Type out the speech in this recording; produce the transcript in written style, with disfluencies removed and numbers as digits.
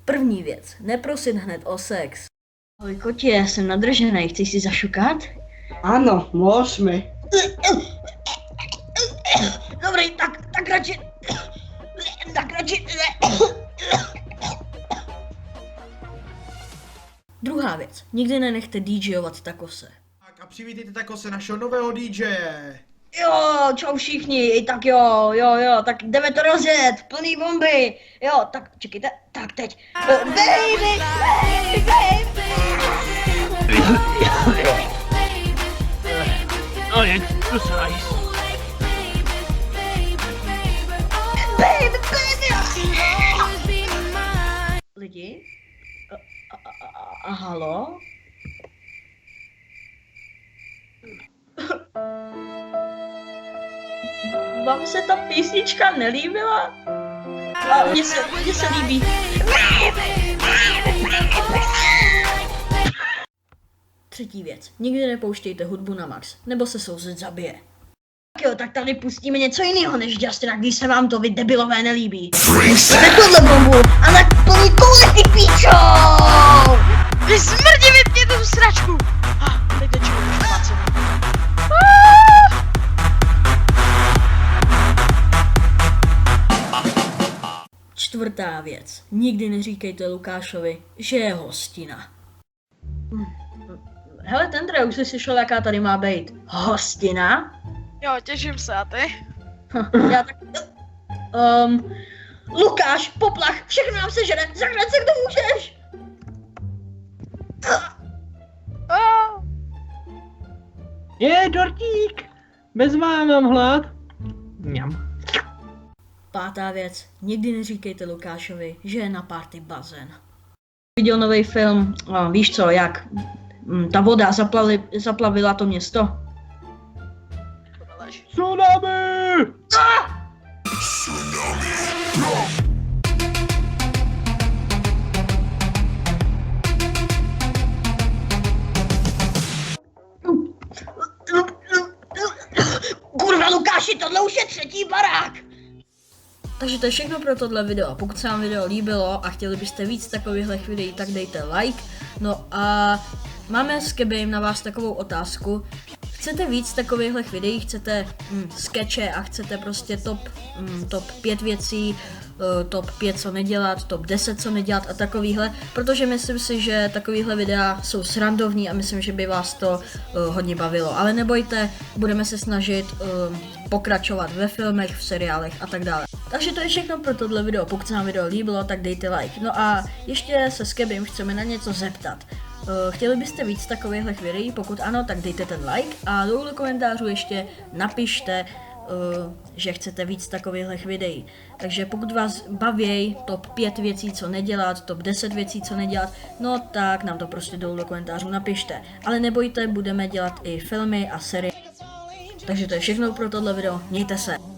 První věc, neprosit hned o sex. Ahoj kotě, jsem nadržený, chceš si zašukat? Ano, môžeme. Dobrý, tak radši... Druhá věc, nikdy nenechte DJovat takose. Tak a přivítejte takose našeho nového DJ. Jo, čau všichni, tak jo, tak jdeme to rozjet, plný bomby. Jo, tak čekejte, tak teď. Baby. Oh, je to sajs. Baby. Lidi? A halo? Vám se ta písnička nelíbila? A mně se líbí. Třetí věc, nikdy nepouštějte hudbu na max, nebo se souzet zabije. Tak jo, tak tady pustíme něco jiného než Justina, když se vám to vy debilové nelíbí. Ne tohle bombu, ale plný koule, ty píčo! Vy smrdí, vypněte tu sračku! Teď to čemu už plácem. Čtvrtá věc, nikdy neříkejte Lukášovi, že je hostina. Hele, Tendre, už jsi slyšel, jaká tady má být hostina? Jo, těším se, a ty? Já tak... Lukáš, poplach, všechno nám se žene, zahrát se, kdo můžeš! Je, dortík! Bez vám mám hlad. Mňam. Pátá věc, nikdy neříkejte Lukášovi, že je na party bazén. Viděl nový film, víš co, jak ta voda zaplavila to město. Tsunami! Kurva Lukáši, tohle už je třetí barák! Takže to je všechno pro tohle video. Pokud se vám video líbilo a chtěli byste víc takovýchhle videí, tak dejte like. No a máme s Kebym na vás takovou otázku. Chcete víc takovýchhle videí, chcete skeče a chcete prostě top 5 věcí, top 5 co nedělat, top 10 co nedělat a takovýhle, protože myslím si, že takovýhle videa jsou srandovní a myslím, že by vás to hodně bavilo. Ale nebojte, budeme se snažit pokračovat ve filmech, v seriálech a tak dále. Takže to je všechno pro tohle video. Pokud se vám video líbilo, tak dejte like. No a ještě se s Kebym chceme na něco zeptat. Chtěli byste víc takovýchhle videí? Pokud ano, tak dejte ten like a dolů do komentářů ještě napište, že chcete víc takovýchhle videí. Takže pokud vás baví top 5 věcí, co nedělat, top 10 věcí, co nedělat, no tak nám to prostě dolů do komentářů napište. Ale nebojte, budeme dělat i filmy a série. Takže to je všechno pro tohle video. Mějte se.